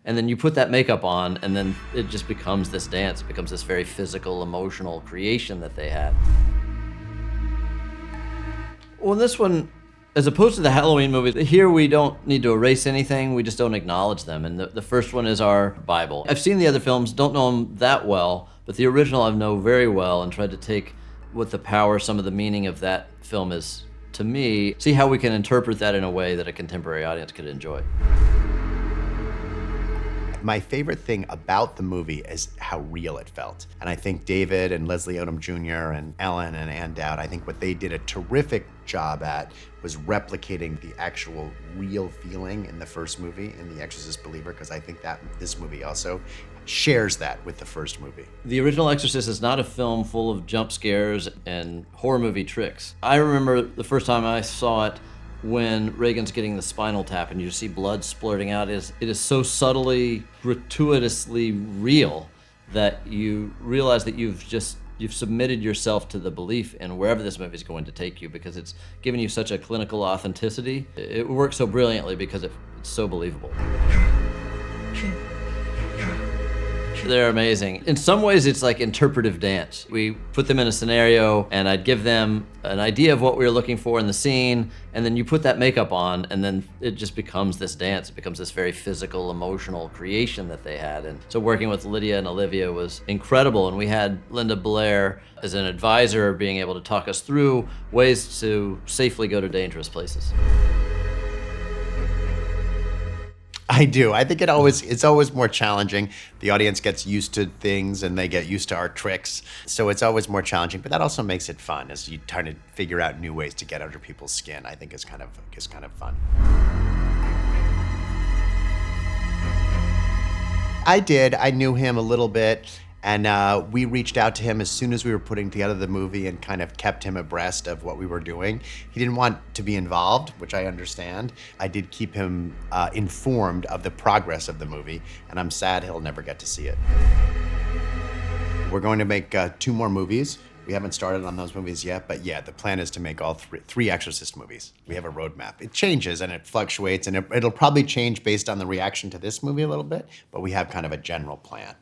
and then you put that makeup on, and then it just becomes this dance. It becomes this very physical, emotional creation that they had. Well, in this one, as opposed to the Halloween movie, here we don't need to erase anything, we just don't acknowledge them. And the first one is our Bible. I've seen the other films, don't know them that well, but the original I know very well and tried to take what the power, some of the meaning of that film is to me, see how we can interpret that in a way that a contemporary audience could enjoy. My favorite thing about the movie is how real it felt. And I think David and Leslie Odom Jr. and Ellen and Ann Dowd, I think what they did a terrific job at was replicating the actual real feeling in the first movie, in The Exorcist Believer, because I think that this movie also shares that with the first movie. The original Exorcist is not a film full of jump scares and horror movie tricks. I remember the first time I saw it, when Reagan's getting the spinal tap and you see blood splurting out, it is so subtly, gratuitously real that you realize that you've submitted yourself to the belief in wherever this movie is going to take you, because it's given you such a clinical authenticity. It works so brilliantly because it's so believable. They're amazing. In some ways, it's like interpretive dance. We put them in a scenario, and I'd give them an idea of what we were looking for in the scene, and then you put that makeup on, and then it just becomes this dance. It becomes this very physical, emotional creation that they had. And so working with Lydia and Olivia was incredible, and we had Linda Blair as an advisor being able to talk us through ways to safely go to dangerous places. I do. I think it's always more challenging. The audience gets used to things and they get used to our tricks. So it's always more challenging, but that also makes it fun as you try to figure out new ways to get under people's skin. I think is kind of fun. I did. I knew him a little bit. And we reached out to him as soon as we were putting together the movie and kind of kept him abreast of what we were doing. He didn't want to be involved, which I understand. I did keep him informed of the progress of the movie, and I'm sad he'll never get to see it. We're going to make 2 more movies. We haven't started on those movies yet, but yeah, the plan is to make all three Exorcist movies. We have a roadmap. It changes and it fluctuates, and it'll probably change based on the reaction to this movie a little bit, but we have kind of a general plan.